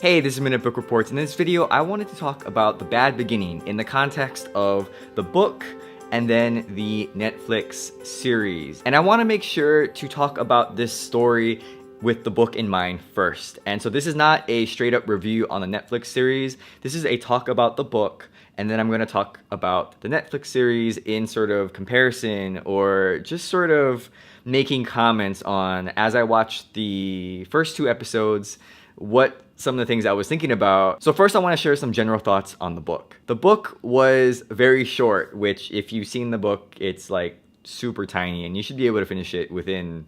Hey, this is Minute Book Reports. In this video, I wanted to talk about The Bad Beginning in the context of the book and then the Netflix series. And I want to make sure to talk about this story with the book in mind first. And so this is not a straight up review on the Netflix series. This is a talk about the book, and then I'm going to talk about the Netflix series in sort of comparison or just sort of making comments on, as I watched the first two episodes, what some of the things I was thinking about. So first I want to share some general thoughts on the book. The book was very short, which if you've seen the book, it's like super tiny and you should be able to finish it within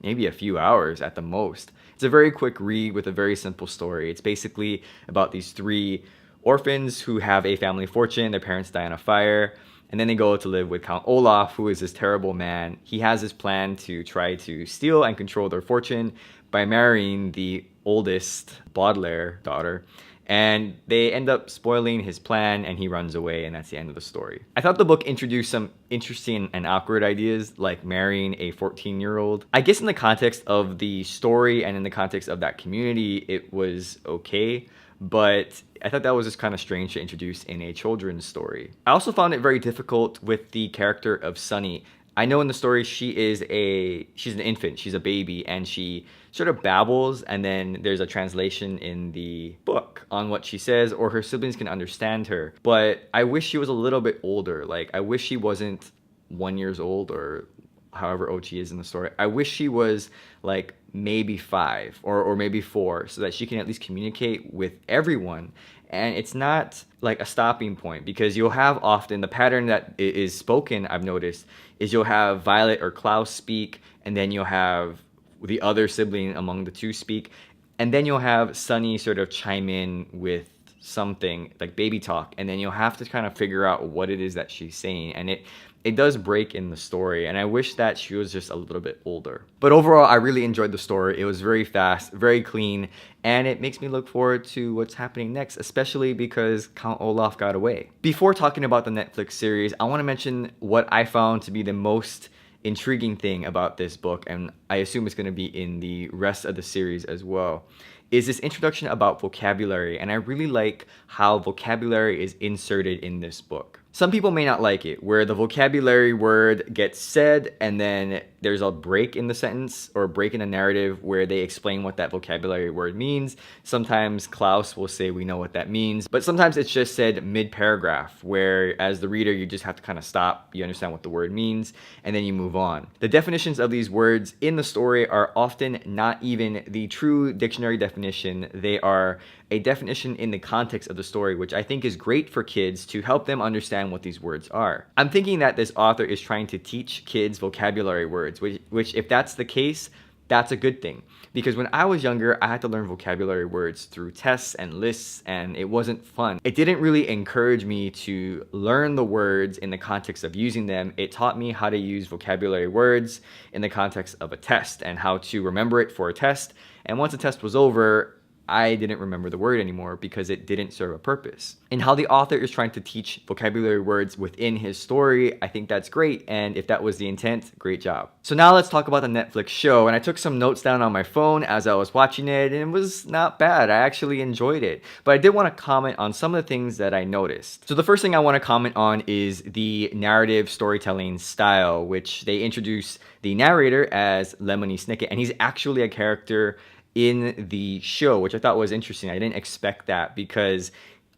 maybe a few hours at the most. It's a very quick read with a very simple story. It's basically about these three orphans who have a family fortune. Their parents die in a fire, and then they go to live with Count Olaf, who is this terrible man. He has this plan to try to steal and control their fortune by marrying the oldest Baudelaire daughter, and they end up spoiling his plan and he runs away, and that's the end of the story. I thought the book introduced some interesting and awkward ideas like marrying a 14-year-old. I guess in the context of the story and in the context of that community, it was okay, but I thought that was just kind of strange to introduce in a children's story. I also found it very difficult with the character of Sonny. I know in the story she's an infant, she's a baby, and she sort of babbles, and then there's a translation in the book on what she says, or her siblings can understand her. But I wish she was a little bit older. Like, I wish she wasn't 1 year old or however old she is in the story. I wish she was like maybe 5 or maybe 4, so that she can at least communicate with everyone. And it's not like a stopping point, because you'll have often the pattern that is spoken, I've noticed, is you'll have Violet or Klaus speak, and then you'll have the other sibling among the two speak, and then you'll have Sonny sort of chime in with something like baby talk, and then you'll have to kind of figure out what it is that she's saying, and it does break in the story, and I wish that she was just a little bit older. But overall, I really enjoyed the story. It was very fast, very clean, and it makes me look forward to what's happening next, especially because Count Olaf got away. Before talking about the Netflix series, I want to mention what I found to be the most intriguing thing about this book, and I assume it's going to be in the rest of the series as well, is this introduction about vocabulary. And I really like how vocabulary is inserted in this book. Some people may not like it, where the vocabulary word gets said and then there's a break in the sentence or a break in the narrative where they explain what that vocabulary word means. Sometimes Klaus will say we know what that means, but sometimes it's just said mid-paragraph, where as the reader you just have to kind of stop, you understand what the word means, and then you move on. The definitions of these words in the story are often not even the true dictionary definition. They are a definition in the context of the story, which I think is great for kids to help them understand what these words are. I'm thinking that this author is trying to teach kids vocabulary words, which if that's the case, that's a good thing. Because when I was younger, I had to learn vocabulary words through tests and lists, and it wasn't fun. It didn't really encourage me to learn the words in the context of using them. It taught me how to use vocabulary words in the context of a test and how to remember it for a test. And once the test was over, I didn't remember the word anymore because it didn't serve a purpose. And how the author is trying to teach vocabulary words within his story, I think that's great. And if that was the intent, great job. So now let's talk about the Netflix show. And I took some notes down on my phone as I was watching it, and it was not bad. I actually enjoyed it. But I did want to comment on some of the things that I noticed. So the first thing I want to comment on is the narrative storytelling style, which they introduce the narrator as Lemony Snicket, and he's actually a character in the show, which I thought was interesting. I didn't expect that, because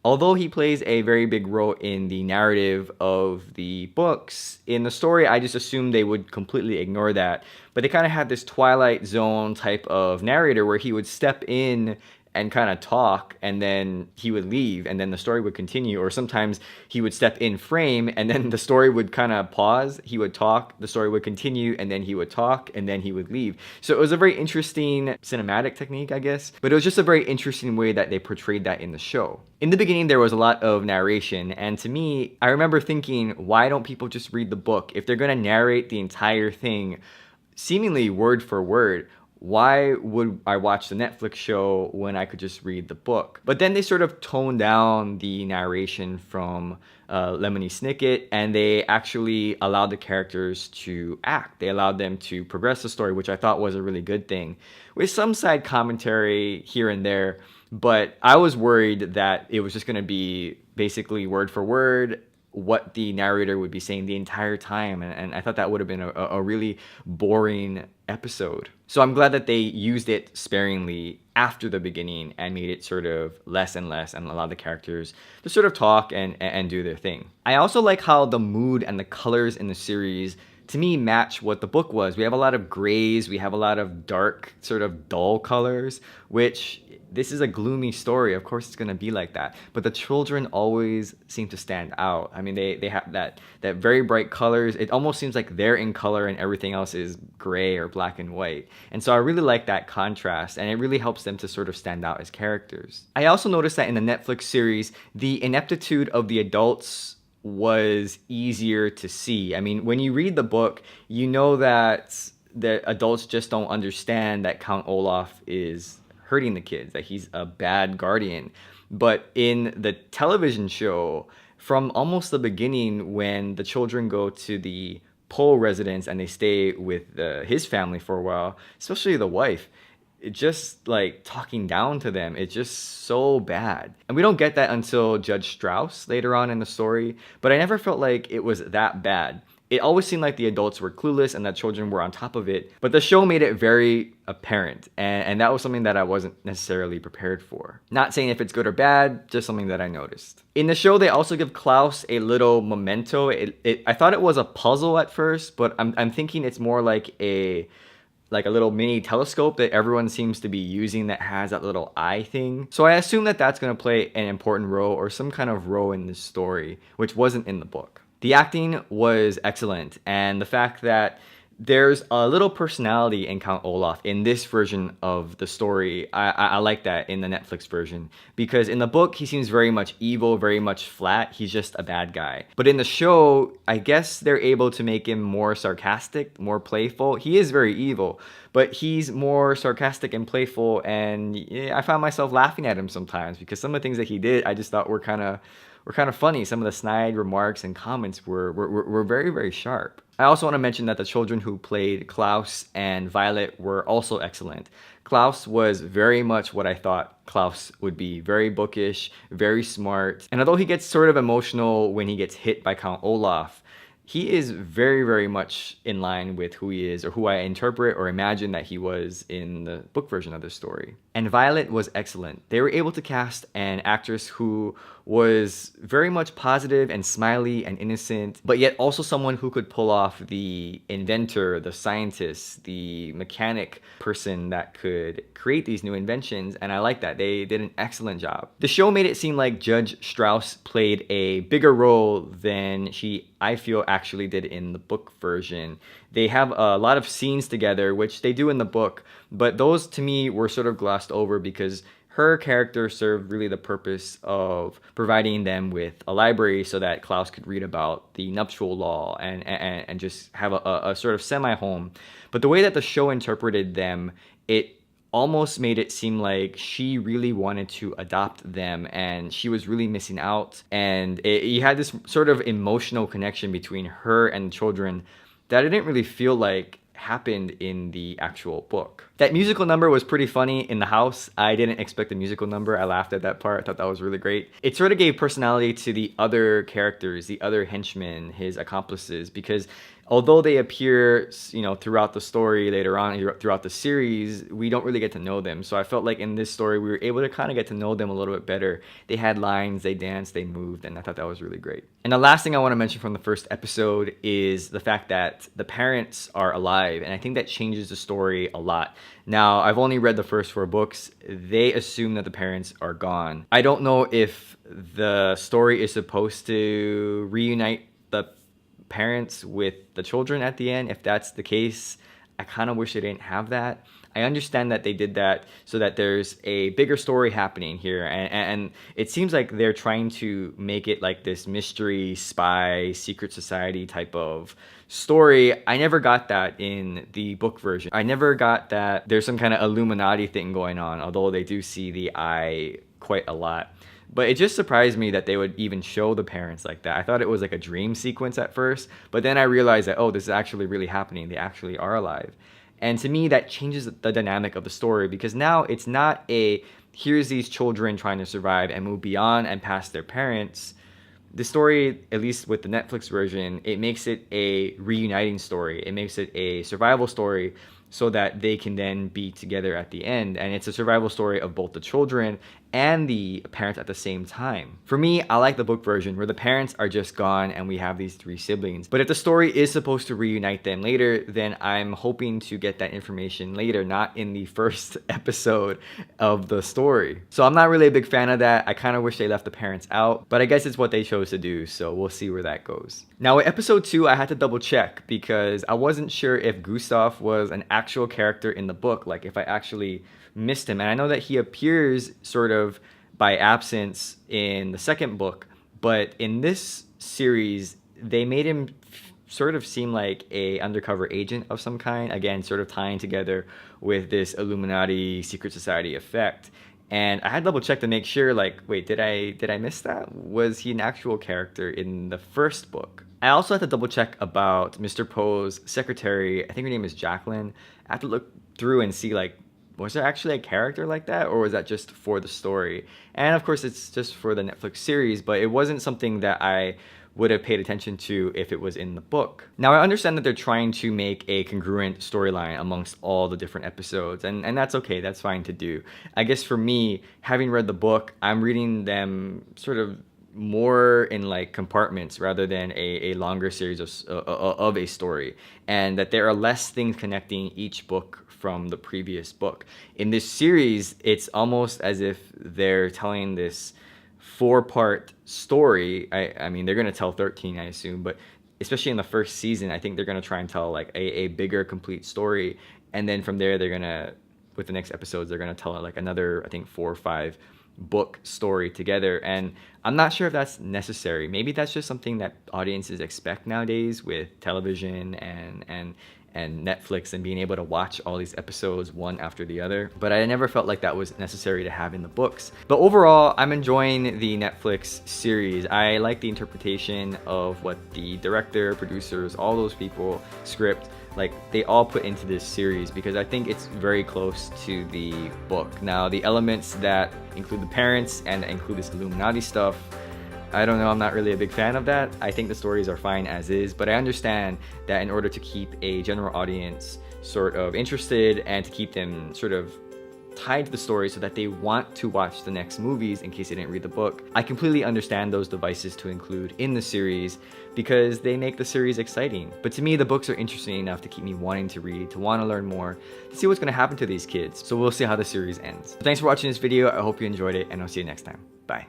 although he plays a very big role in the narrative of the books, in the story I just assumed they would completely ignore that. But they kind of had this Twilight Zone type of narrator where he would step in and kind of talk, and then he would leave, and then the story would continue. Or sometimes he would step in frame, and then the story would kind of pause. He would talk, the story would continue, and then he would talk, and then he would leave. So it was a very interesting cinematic technique, I guess. But it was just a very interesting way that they portrayed that in the show. In the beginning, there was a lot of narration, and to me, I remember thinking, why don't people just read the book? If they're going to narrate the entire thing, seemingly word for word, why would I watch the Netflix show when I could just read the book? But then they sort of toned down the narration from Lemony Snicket, and they actually allowed the characters to act. They allowed them to progress the story, which I thought was a really good thing, with some side commentary here and there. but I was worried that it was just going to be basically word for word what the narrator would be saying the entire time, and I thought that would have been a really boring episode. So I'm glad that they used it sparingly after the beginning and made it sort of less and less and allowed the characters to sort of talk and do their thing. I also like how the mood and the colors in the series to me match what the book was. We have a lot of grays, we have a lot of dark, sort of dull colors, which this is a gloomy story. Of course it's going to be like that. But the children always seem to stand out. I mean, they have that very bright colors. It almost seems like they're in color and everything else is gray or black and white. And so I really like that contrast, and it really helps them to sort of stand out as characters. I also noticed that in the Netflix series, the ineptitude of the adults was easier to see. I mean, when you read the book, you know that the adults just don't understand that Count Olaf is hurting the kids, that he's a bad guardian. But in the television show, from almost the beginning, when the children go to the Pole residence and they stay with his family for a while, especially the wife, it just like talking down to them, it's just so bad. And we don't get that until Judge Strauss later on in the story, but I never felt like it was that bad. It always seemed like the adults were clueless and that children were on top of it, but the show made it very apparent, and that was something that I wasn't necessarily prepared for. Not saying if it's good or bad, just something that I noticed. In the show, they also give Klaus a little memento. I thought it was a puzzle at first, but I'm thinking it's more like a little mini telescope that everyone seems to be using that has that little eye thing. So I assume that that's going to play an important role or some kind of role in this story, which wasn't in the book. The acting was excellent, and the fact that there's a little personality in Count Olaf in this version of the story, I like that in the Netflix version, because in the book he seems very much evil, very much flat. He's just a bad guy. But in the show, I guess they're able to make him more sarcastic, more playful. He is very evil, but he's more sarcastic and playful, and I found myself laughing at him sometimes because some of the things that he did I just thought were kind of funny. Some of the snide remarks and comments were very, very sharp. I also want to mention that the children who played Klaus and Violet were also excellent. Klaus was very much what I thought Klaus would be. Very bookish, very smart. And although he gets sort of emotional when he gets hit by Count Olaf, he is very, very much in line with who he is, or who I interpret or imagine that he was in the book version of the story. And Violet was excellent. They were able to cast an actress who was very much positive and smiley and innocent, but yet also someone who could pull off the inventor, the scientist, the mechanic person that could create these new inventions, and I like that. They did an excellent job. The show made it seem like Judge Strauss played a bigger role than she, I feel, actually did in the book version. They have a lot of scenes together, which they do in the book, but those to me were sort of glossed over because her character served really the purpose of providing them with a library so that Klaus could read about the nuptial law and just have a sort of semi-home. But the way that the show interpreted them, it almost made it seem like she really wanted to adopt them and she was really missing out. And you had this sort of emotional connection between her and the children that I didn't really feel like happened in the actual book. That musical number was pretty funny in the house. I didn't expect a musical number. I laughed at that part. I thought that was really great. It sort of gave personality to the other characters, the other henchmen, his accomplices, because although they appear, throughout the story later on, throughout the series, we don't really get to know them. So I felt like in this story, we were able to kind of get to know them a little bit better. They had lines, they danced, they moved, and I thought that was really great. And the last thing I want to mention from the first episode is the fact that the parents are alive, and I think that changes the story a lot. Now, I've only read the first 4 books. They assume that the parents are gone. I don't know if the story is supposed to reunite the parents with the children at the end. If that's the case, I kind of wish they didn't have that. I understand that they did that so that there's a bigger story happening here, and it seems like they're trying to make it like this mystery spy secret society type of story. I never got that in the book version. I never got that there's some kind of Illuminati thing going on, although they do see the eye quite a lot. But it just surprised me that they would even show the parents like that. I thought it was like a dream sequence at first, but then I realized that, oh, this is actually really happening. They actually are alive. And to me, that changes the dynamic of the story, because now it's not a here's these children trying to survive and move beyond and past their parents. The story, at least with the Netflix version, it makes it a reuniting story. It makes it a survival story so that they can then be together at the end. And it's a survival story of both the children and the parents at the same time. For me, I like the book version where the parents are just gone and we have these three siblings. But if the story is supposed to reunite them later, then I'm hoping to get that information later, not in the first episode of the story. So I'm not really a big fan of that. I kind of wish they left the parents out, but I guess it's what they chose to do, so we'll see where that goes. Now with episode 2, I had to double check because I wasn't sure if Gustav was an actual character in the book, like if I actually missed him. And I know that he appears sort of by absence in the second book, but in this series they made him sort of seem like a undercover agent of some kind, again sort of tying together with this Illuminati secret society effect. And I had to double check to make sure, like, wait, did I miss that? Was he an actual character in the first book? I also had to double check about Mr. Poe's secretary. I think her name is Jacqueline. I have to look through and see, like, was there actually a character like that, or was that just for the story? And of course it's just for the Netflix series, but it wasn't something that I would have paid attention to if it was in the book. Now I understand that they're trying to make a congruent storyline amongst all the different episodes, and that's okay, that's fine to do. I guess for me, having read the book, I'm reading them sort of more in like compartments rather than a longer series of a story, and that there are less things connecting each book from the previous book. In this series, it's almost as if they're telling this 4-part story. I mean, they're going to tell 13, I assume, but especially in the first season, I think they're going to try and tell like a bigger, complete story. And then from there, they're going to, with the next episodes, they're going to tell like another, I think, 4 or 5 book story together. And I'm not sure if that's necessary. Maybe that's just something that audiences expect nowadays with television and Netflix and being able to watch all these episodes one after the other. But I never felt like that was necessary to have in the books. But overall, I'm enjoying the Netflix series. I like the interpretation of what the director, producers, all those people, script, like they all put into this series, because I think it's very close to the book. Now, the elements that include the parents and include this Illuminati stuff, I don't know, I'm not really a big fan of that. I think the stories are fine as is, but I understand that in order to keep a general audience sort of interested and to keep them sort of tied to the story so that they want to watch the next movies in case they didn't read the book, I completely understand those devices to include in the series because they make the series exciting. But to me, the books are interesting enough to keep me wanting to read, to want to learn more, to see what's going to happen to these kids. So we'll see how the series ends. But thanks for watching this video. I hope you enjoyed it, and I'll see you next time. Bye.